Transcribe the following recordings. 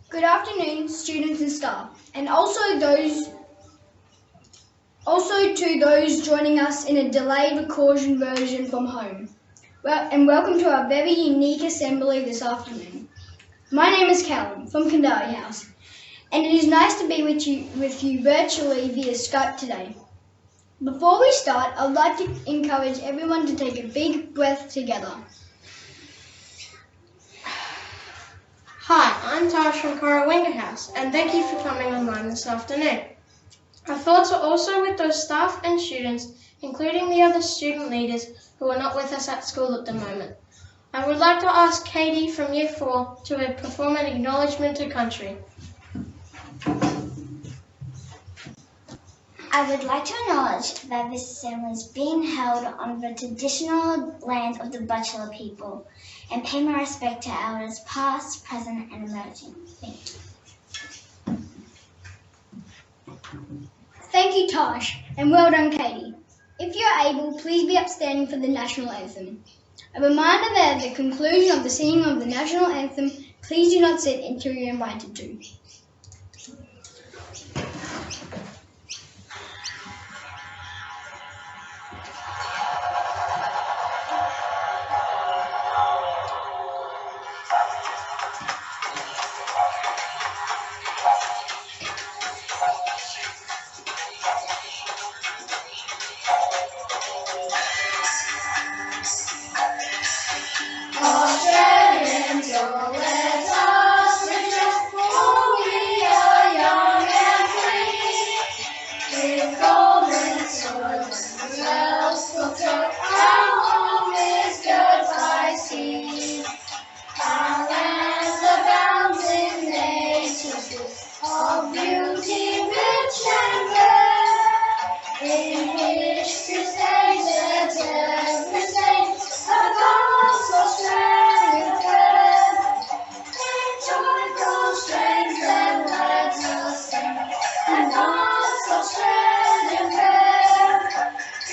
Good afternoon, students and staff, and also to those joining us in a delayed recording version from home. And welcome to our very unique assembly this afternoon. My name is Callum from Kandari House, and it is nice to be with you virtually via Skype today. Before we start, I'd like to encourage everyone to take a big breath together. Hi, I'm Tash from Corawinga House, and thank you for coming online this afternoon. Our thoughts are also with those staff and students, including the other student leaders who are not with us at school at the moment. I would like to ask Katie from Year 4 to perform an acknowledgement to country. I would like to acknowledge that this assembly is being held on the traditional land of the Butchulla people and pay my respect to elders past, present and emerging. Thank you. Thank you, Tosh, and well done, Katie. If you're able, please be upstanding for the National Anthem. A reminder that at the conclusion of the singing of the National Anthem, please do not sit until you're invited to. Australians, oh, let us rejoice, for we are young and free. With golden swords and bells we'll go, our home is good by sea. Our land abounds in nature's gifts, of beauty rich and rare. In history's pages, every stage of God's Australian fair. In joyful strains then let us sing, and God's Australian fair.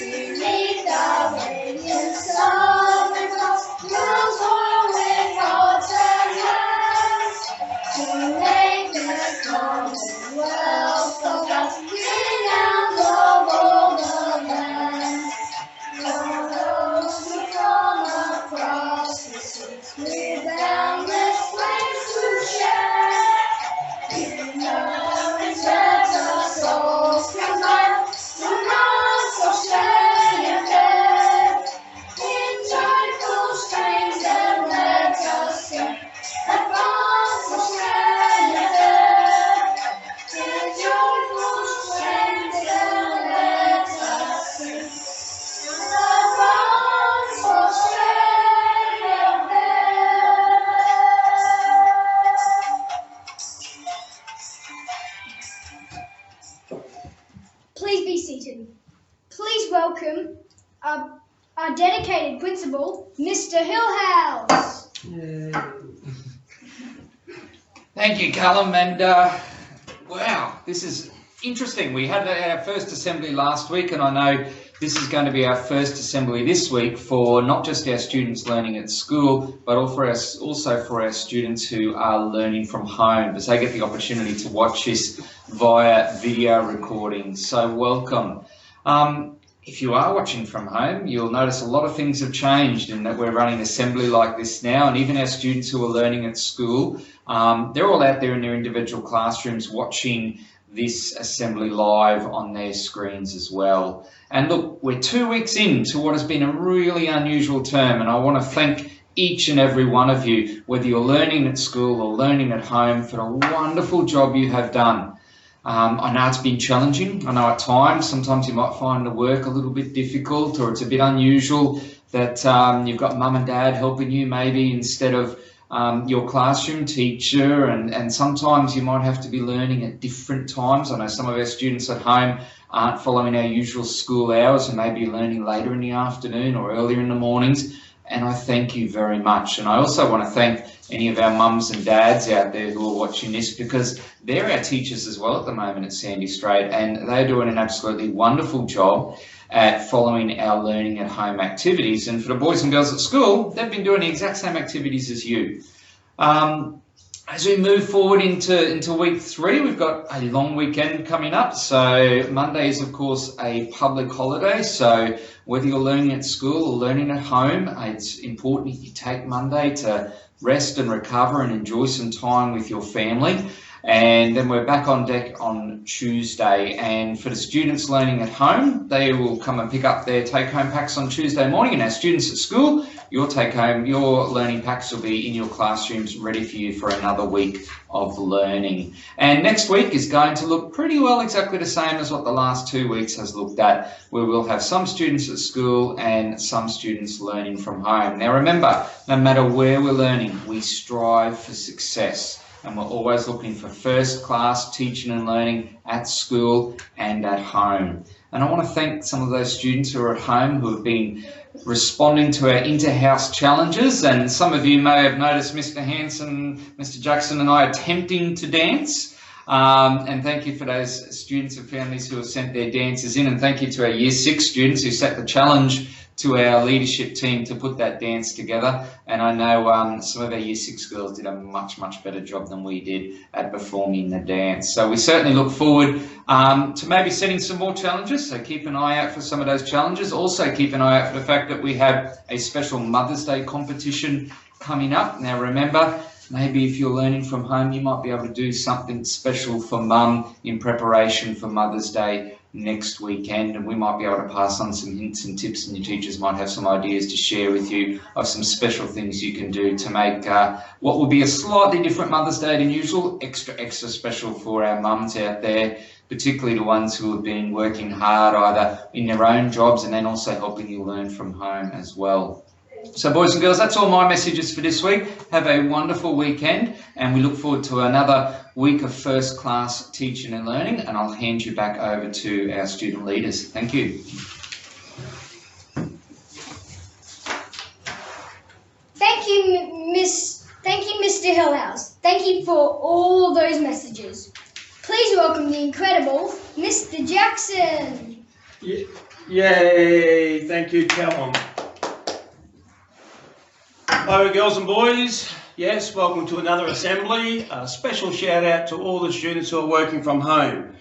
Beneath the radiant southern cross, we'll toil with hearts and hands, to make this Commonwealth of us renowned of all the lands. For those who come across the seas with boundless flames to share, in knowledge let our souls combine to God's Australian fair. In joyful strains then let us sing at God's Australian fair. In joyful strains then let us sing at God's Australian fair. Please be seated. Please welcome our dedicated principal, Mr. Hillhouse. Thank you, Callum, and wow, this is interesting. We had our first assembly last week, and I know this is going to be our first assembly this week for not just our students learning at school, but also for our students who are learning from home, as they get the opportunity to watch this via video recording. So welcome. If you are watching from home, you'll notice a lot of things have changed in that we're running assembly like this now, and even our students who are learning at school, they're all out there in their individual classrooms watching this assembly live on their screens as well. And look, we're 2 weeks into what has been a really unusual term, and I want to thank each and every one of you, whether you're learning at school or learning at home, for a wonderful job you have done. I know it's been challenging. I know at times, sometimes you might find the work a little bit difficult, or it's a bit unusual that you've got mum and dad helping you maybe instead of your classroom teacher, and sometimes you might have to be learning at different times. I know some of our students at home aren't following our usual school hours and maybe learning later in the afternoon or earlier in the mornings, and I thank you very much. And I also want to thank any of our mums and dads out there who are watching this, because they're our teachers as well at the moment at Sandy Strait, and they're doing an absolutely wonderful job at following our learning at home activities. And for the boys and girls at school, they've been doing the exact same activities as you. As we move forward into week 3, we've got a long weekend coming up. So Monday is, of course, a public holiday. So whether you're learning at school or learning at home, it's important you take Monday to rest and recover and enjoy some time with your family. And then we're back on deck on Tuesday. And for the students learning at home, they will come and pick up their take-home packs on Tuesday morning. And our students at school, your learning packs will be in your classrooms ready for you for another week of learning. And next week is going to look pretty well exactly the same as what the last 2 weeks has looked at, where we'll have some students at school and some students learning from home. Now remember, no matter where we're learning, we strive for success. And we're always looking for first-class teaching and learning at school and at home. And I want to thank some of those students who are at home who have been responding to our inter-house challenges. And some of you may have noticed Mr. Hanson, Mr. Jackson and I attempting to dance. And thank you for those students and families who have sent their dances in. And thank you to our Year 6 students who set the challenge to our leadership team to put that dance together. And I know some of our Year 6 girls did a much better job than we did at performing the dance. So we certainly look forward to maybe setting some more challenges, so keep an eye out for some of those challenges. Also keep an eye out for the fact that we have a special Mother's Day competition coming up. Now remember, maybe if you're learning from home, you might be able to do something special for mum in preparation for Mother's Day next weekend, and we might be able to pass on some hints and tips, and your teachers might have some ideas to share with you of some special things you can do to make what will be a slightly different Mother's Day than usual extra special for our mums out there, particularly the ones who have been working hard either in their own jobs and then also helping you learn from home as well. So boys and girls, that's all my messages for this week. Have a wonderful weekend, and we look forward to another week of first class teaching and learning, and I'll hand you back over to our student leaders. Thank you. Thank you, Mr. Hillhouse. Thank you for all those messages. Please welcome the incredible Mr. Jackson. Yay, thank you, Callum. Hello girls and boys, yes, welcome to another assembly. A special shout out to all the students who are working from home.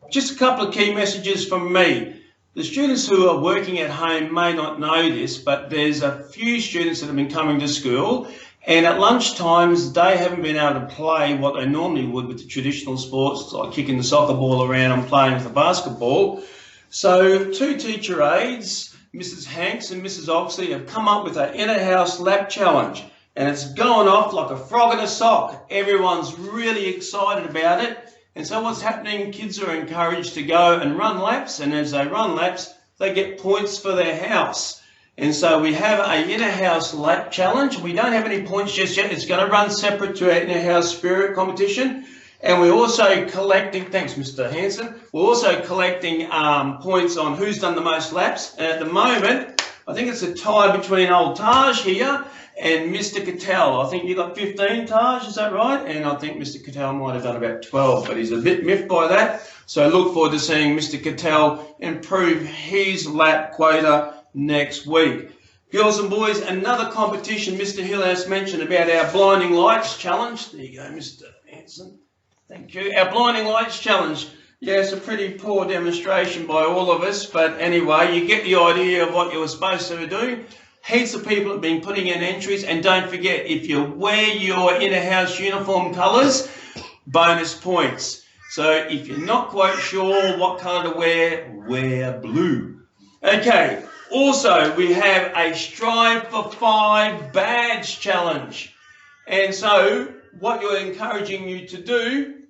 Just a couple of key messages from me. The students who are working at home may not know this, but there's a few students that have been coming to school, and at lunch times they haven't been able to play what they normally would with the traditional sports, like kicking the soccer ball around and playing with the basketball. So 2 teacher aides, Mrs. Hanks and Mrs. Oxley, have come up with an inner-house lap challenge, and it's going off like a frog in a sock. Everyone's really excited about it, and so what's happening, kids are encouraged to go and run laps, and as they run laps, they get points for their house. And so we have an inner-house lap challenge. We don't have any points just yet. It's going to run separate to our inner-house spirit competition. And we're also collecting, thanks Mr. Hanson, we're also collecting points on who's done the most laps. And at the moment, I think it's a tie between old Taj here and Mr. Cattell. I think you got 15, Taj, is that right? And I think Mr. Cattell might have done about 12, but he's a bit miffed by that. So I look forward to seeing Mr. Cattell improve his lap quota next week. Girls and boys, another competition Mr. Hillhouse mentioned about our blinding lights challenge. There you go, Mr. Hanson. Thank you. Our blinding lights challenge. Yeah, it's a pretty poor demonstration by all of us, but anyway, you get the idea of what you were supposed to do. Heaps of people have been putting in entries, and don't forget, if you wear your inner-house uniform colours, bonus points. So if you're not quite sure what colour to wear blue. Okay, also we have a Strive for 5 badge challenge. And so what we're encouraging you to do,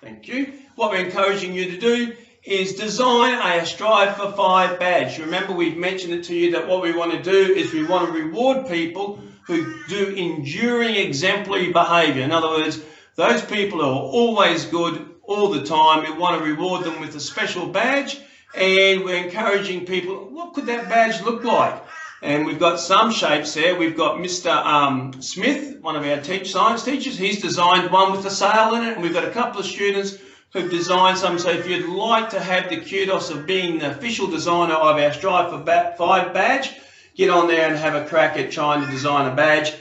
thank you, what we're encouraging you to do is design a Strive for 5 badge. Remember, we've mentioned it to you that what we want to do is we want to reward people who do enduring exemplary behaviour. In other words, those people who are always good all the time, we want to reward them with a special badge, and we're encouraging people, what could that badge look like? And we've got some shapes there. We've got Mr. Smith, one of our science teachers. He's designed one with a sail in it. And we've got a couple of students who've designed some. So if you'd like to have the kudos of being the official designer of our Strive for 5 badge, get on there and have a crack at trying to design a badge.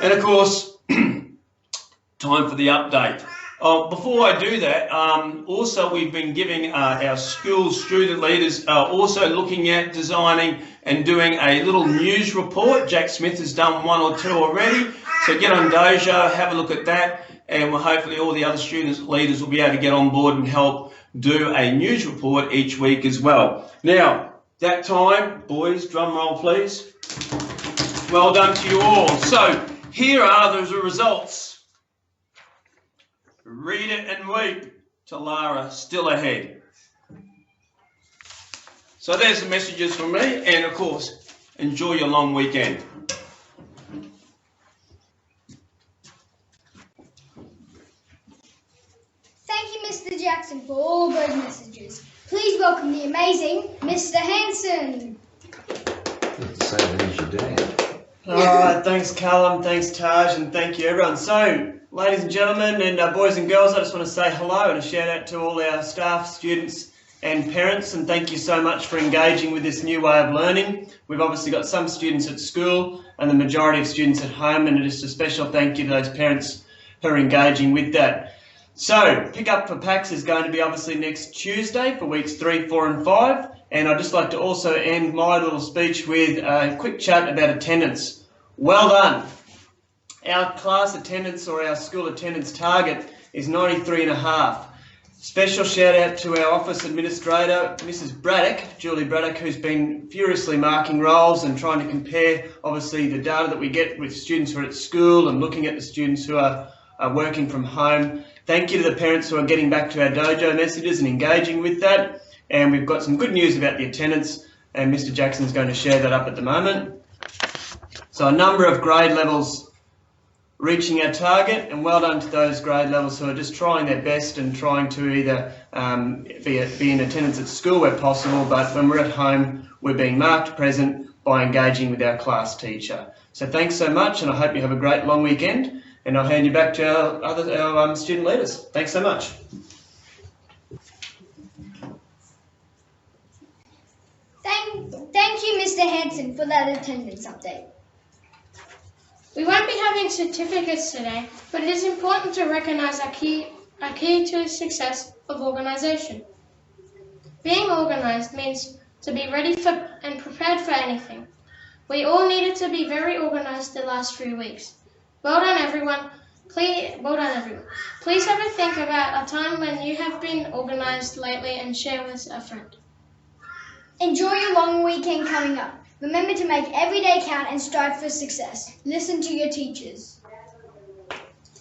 And of course, time for the update. Before I do that, also we've been giving our school student leaders also looking at designing and doing a little news report. Jack Smith has done 1 or 2 already, so get on Dojo, have a look at that, and hopefully all the other students leaders will be able to get on board and help do a news report each week as well. Now, that time, boys, drum roll please. Well done to you all. So here are the results. Read it and weep. Talara still ahead. So there's the messages from me, and of course, enjoy your long weekend. Thank you, Mr. Jackson, for all those messages. Please welcome the amazing Mr. Hanson. Not the same as your dad. Alright, thanks Callum, thanks Taj, and thank you everyone. So, ladies and gentlemen and boys and girls, I just want to say hello and a shout out to all our staff, students and parents, and thank you so much for engaging with this new way of learning. We've obviously got some students at school and the majority of students at home, and just a special thank you to those parents who are engaging with that. So, pick up for PACS is going to be obviously next Tuesday for weeks 3, 4 and 5. And I'd just like to also end my little speech with a quick chat about attendance. Well done. Our class attendance or our school attendance target is 93.5. Special shout out to our office administrator, Mrs. Braddock, Julie Braddock, who's been furiously marking rolls and trying to compare obviously the data that we get with students who are at school and looking at the students who are working from home. Thank you to the parents who are getting back to our dojo messages and engaging with that. And we've got some good news about the attendance, and Mr. Jackson's going to share that up at the moment. So a number of grade levels reaching our target, and well done to those grade levels who are just trying their best and trying to either be in attendance at school where possible, but when we're at home, we're being marked present by engaging with our class teacher. So thanks so much, and I hope you have a great long weekend, and I'll hand you back to our student leaders. Thanks so much. Thank you, Mr. Hanson, for that attendance update. We won't be having certificates today, but it is important to recognise our key to the success of organisation. Being organised means to be ready for and prepared for anything. We all needed to be very organised the last few weeks. Well done, everyone. Please have a think about a time when you have been organised lately and share with a friend. Enjoy your long weekend coming up. Remember to make every day count and strive for success. Listen to your teachers.